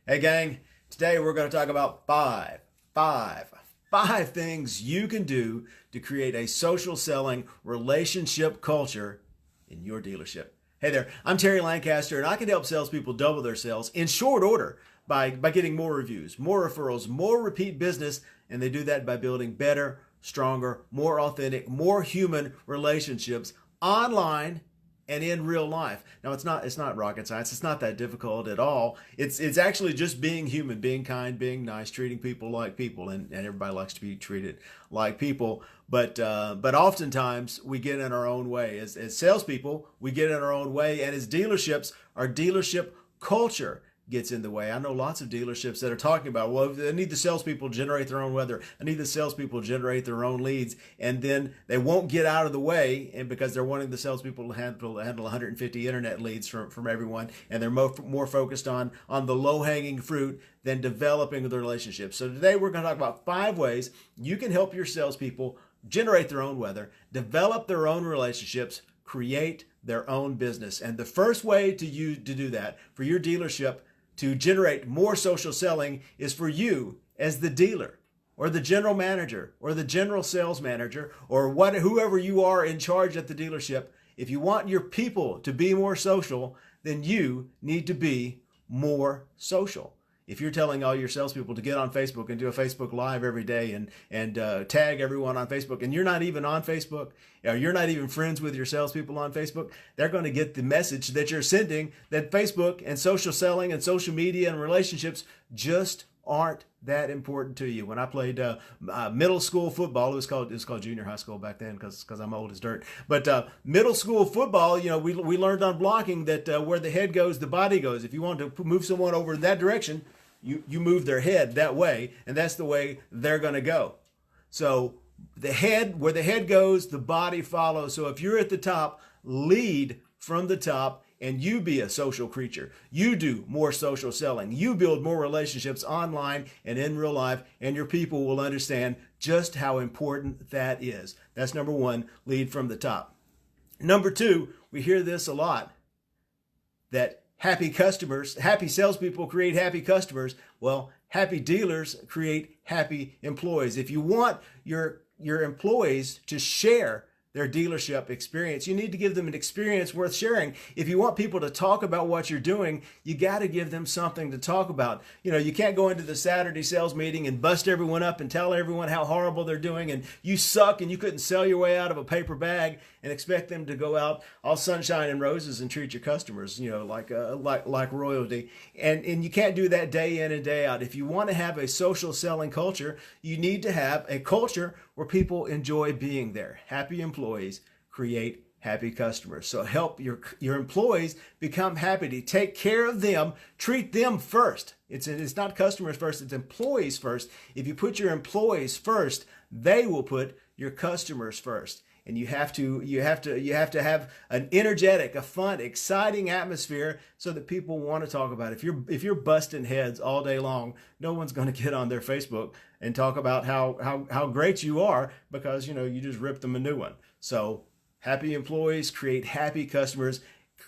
Hey gang, today we're going to talk about five things you can do to create a social selling relationship culture in your dealership. Hey there, I'm Terry Lancaster and I can help salespeople double their sales in short order by getting more reviews, more referrals, more repeat business, and they do that by building better, stronger, more authentic, more human relationships online and in real life. Now it's not rocket science. It's not that difficult at all. It's actually just being human, being kind, being nice, treating people like people, and everybody likes to be treated like people. But oftentimes we get in our own way. As salespeople, we get in our own way, and as dealerships, our dealership culture gets in the way. I know lots of dealerships that are talking about, well, I need the salespeople to generate their own weather. I need the salespeople to generate their own leads. And then they won't get out of the way, and because they're wanting the salespeople to handle 150 internet leads from everyone. And they're more focused on the low-hanging fruit than developing the relationships. So today we're going to talk about 5 ways you can help your salespeople generate their own weather, develop their own relationships, create their own business. And the first way to do that for your dealership to generate more social selling is for you as the dealer or the general manager or the general sales manager or whoever you are in charge at the dealership. If you want your people to be more social, then you need to be more social. If you're telling all your salespeople to get on Facebook and do a Facebook Live every day and tag everyone on Facebook, and you're not even on Facebook, or you're not even friends with your salespeople on Facebook, they're going to get the message that you're sending that Facebook and social selling and social media and relationships just aren't that important to you. When I played middle school football, it was called junior high school back then because I'm old as dirt. But middle school football, we learned on blocking that where the head goes, the body goes. If you want to move someone over in that direction, you move their head that way, and that's the way they're going to go. So where the head goes, the body follows. So if you're at the top, lead from the top. And you be a social creature. You do more social selling. You build more relationships online and in real life, and your people will understand just how important that is. That's number 1, lead from the top. Number 2, we hear this a lot, that happy salespeople create happy customers. Well, happy dealers create happy employees. If you want your employees to share their dealership experience, you need to give them an experience worth sharing. If you want people to talk about what you're doing, you got to give them something to talk about. You can't go into the Saturday sales meeting and bust everyone up and tell everyone how horrible they're doing and you suck and you couldn't sell your way out of a paper bag and expect them to go out all sunshine and roses and treat your customers, like royalty. And you can't do that day in and day out. If you want to have a social selling culture, you need to have a culture where people enjoy being there. Happy employees create happy customers. So help your employees become happy. To take care of them, treat them first. It's not customers first, it's employees first. If you put your employees first, they will put your customers first. And you have to have an energetic, a fun, exciting atmosphere so that people want to talk about it. If you're busting heads all day long, no one's going to get on their Facebook and talk about how great you are because you just ripped them a new one. So happy employees create happy customers.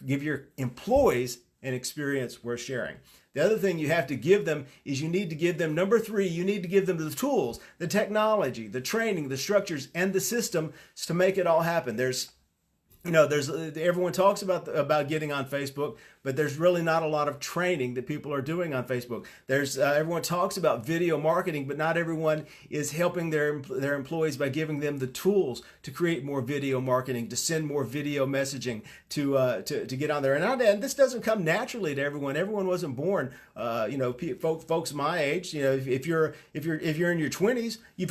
Give your employees an experience worth sharing. The other thing you have to give them is you need to give them, number 3, you need to give them the tools, the technology, the training, the structures, and the system to make it all happen. Everyone talks about getting on Facebook, but there's really not a lot of training that people are doing on Facebook. Everyone talks about video marketing, but not everyone is helping their employees by giving them the tools to create more video marketing, to send more video messaging, to get on there. And this doesn't come naturally to everyone. Everyone wasn't born. Folks my age. If you're in your 20s, you've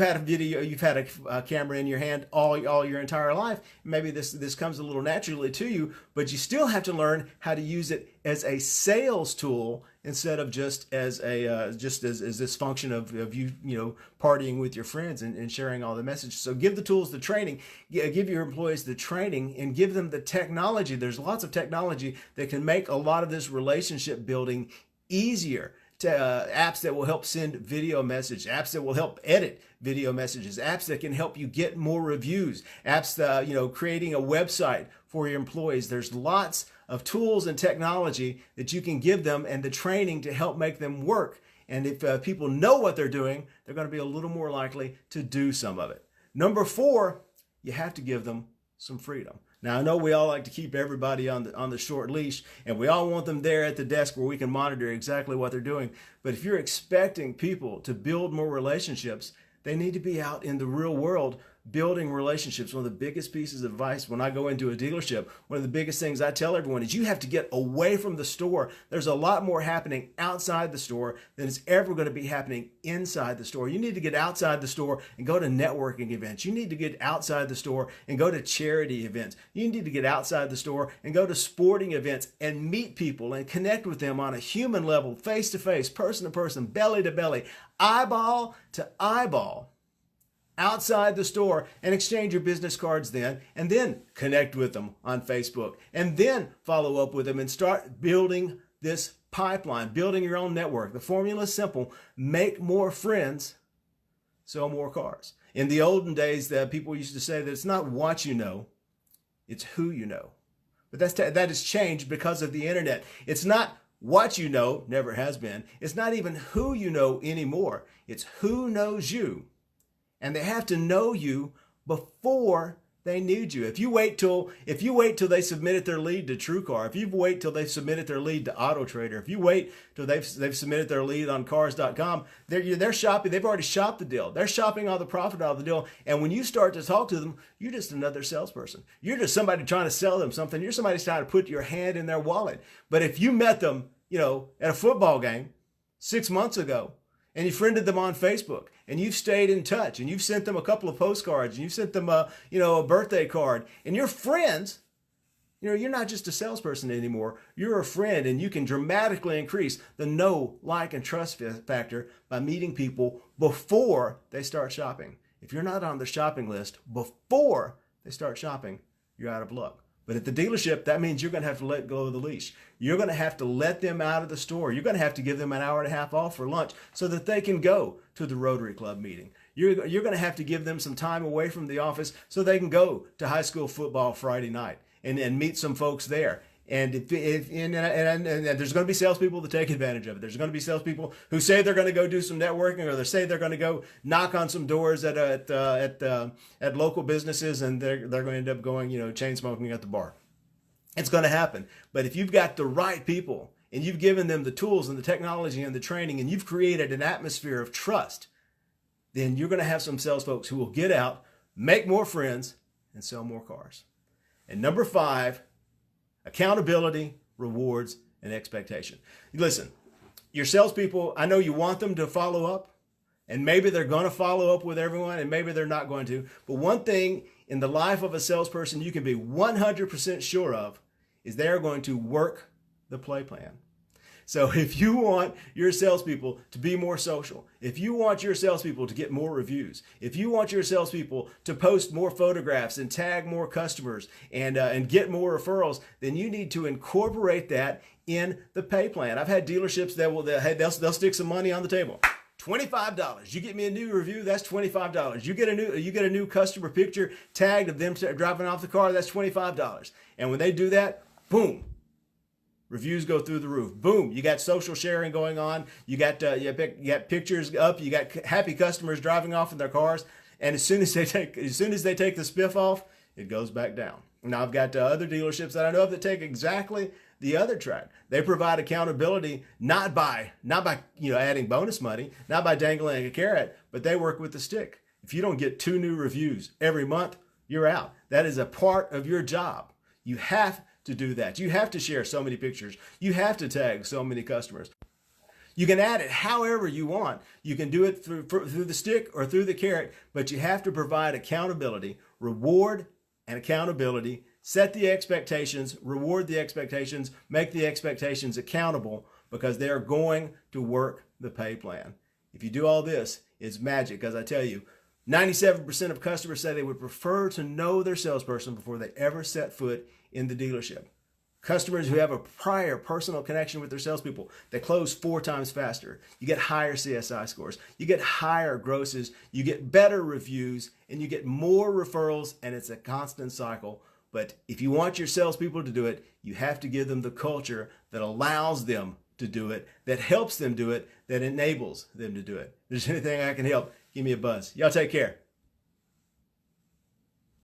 had a camera in your hand all your entire life. Maybe this comes a little naturally to you, but you still have to learn how to use it as a sales tool instead of just as this function of you partying with your friends and sharing all the messages. So give the tools, the training, give your employees the training, and give them the technology. There's lots of technology that can make a lot of this relationship building easier. apps that will help send video messages, apps that will help edit video messages, apps that can help you get more reviews, apps that, creating a website for your employees. There's lots of tools and technology that you can give them and the training to help make them work. And if people know what they're doing, they're going to be a little more likely to do some of it. Number 4, you have to give them some freedom. Now, I know we all like to keep everybody on the short leash, and we all want them there at the desk where we can monitor exactly what they're doing. But if you're expecting people to build more relationships, they need to be out in the real world building relationships. One of the biggest pieces of advice when I go into a dealership, one of the biggest things I tell everyone is you have to get away from the store. There's a lot more happening outside the store than is ever going to be happening inside the store. You need to get outside the store and go to networking events. You need to get outside the store and go to charity events. You need to get outside the store and go to sporting events and meet people and connect with them on a human level, face to face, person to person, belly to belly, eyeball to eyeball, outside the store, and exchange your business cards then, and then connect with them on Facebook, and then follow up with them and start building this pipeline, building your own network. The formula is simple: make more friends, sell more cars. In the olden days, people used to say that it's not what you know, it's who you know. But that has changed because of the internet. It's not what you know, never has been. It's not even who you know anymore. It's who knows you. And they have to know you before they need you. If you wait till they submitted their lead to TrueCar, if you wait till they've submitted their lead to AutoTrader, if you wait till they've submitted their lead on Cars.com, they're shopping. They've already shopped the deal. They're shopping all the profit out of the deal. And when you start to talk to them, you're just another salesperson. You're just somebody trying to sell them something. You're somebody trying to put your hand in their wallet. But if you met them, at a football game 6 months ago, and you friended them on Facebook, and you've stayed in touch, and you've sent them a couple of postcards, and you've sent them a birthday card, and you're friends, you're not just a salesperson anymore. You're a friend, and you can dramatically increase the know, like, and trust factor by meeting people before they start shopping. If you're not on the shopping list before they start shopping, you're out of luck. But at the dealership, that means you're going to have to let go of the leash. You're going to have to let them out of the store. You're going to have to give them an hour and a half off for lunch so that they can go to the Rotary Club meeting. You're going to have to give them some time away from the office so they can go to high school football Friday night and meet some folks there. And there's going to be salespeople that take advantage of it. There's going to be salespeople who say they're going to go do some networking, or they say they're going to go knock on some doors at local businesses, and they're going to end up going, chain smoking at the bar. It's going to happen. But if you've got the right people and you've given them the tools and the technology and the training, and you've created an atmosphere of trust, then you're going to have some sales folks who will get out, make more friends, and sell more cars. And number 5, accountability, rewards, and expectation. Listen, your salespeople, I know you want them to follow up, and maybe they're going to follow up with everyone, and maybe they're not going to. But one thing in the life of a salesperson you can be 100% sure of is they're going to work the play plan. So if you want your salespeople to be more social, if you want your salespeople to get more reviews, if you want your salespeople to post more photographs and tag more customers and get more referrals, then you need to incorporate that in the pay plan. I've had dealerships that they'll stick some money on the table. $25. You get me a new review, that's $25. You get a new customer picture tagged of them driving off the car, that's $25. And when they do that, boom, reviews go through the roof. Boom, you got social sharing going on. You got pictures up. You got happy customers driving off in their cars. And as soon as they take the spiff off, it goes back down. Now I've got other dealerships that I know of that take exactly the other track. They provide accountability not by adding bonus money, not by dangling a carrot, but they work with the stick. If you don't get 2 new reviews every month, you're out. That is a part of your job. You have to do that. You have to share so many pictures. You have to tag so many customers. You can add it however you want. You can do it through the stick or through the carrot, but you have to provide accountability, reward and accountability, set the expectations, reward the expectations, make the expectations accountable, because they're going to work the pay plan. If you do all this, it's magic, because I tell you, 97% of customers say they would prefer to know their salesperson before they ever set foot in the dealership. Customers who have a prior personal connection with their salespeople, they close 4 times faster. You get higher CSI scores. You get higher grosses. You get better reviews, and you get more referrals, and it's a constant cycle. But if you want your salespeople to do it, you have to give them the culture that allows them to do it, that helps them do it, that enables them to do it. If there's anything I can help, give me a buzz. Y'all take care.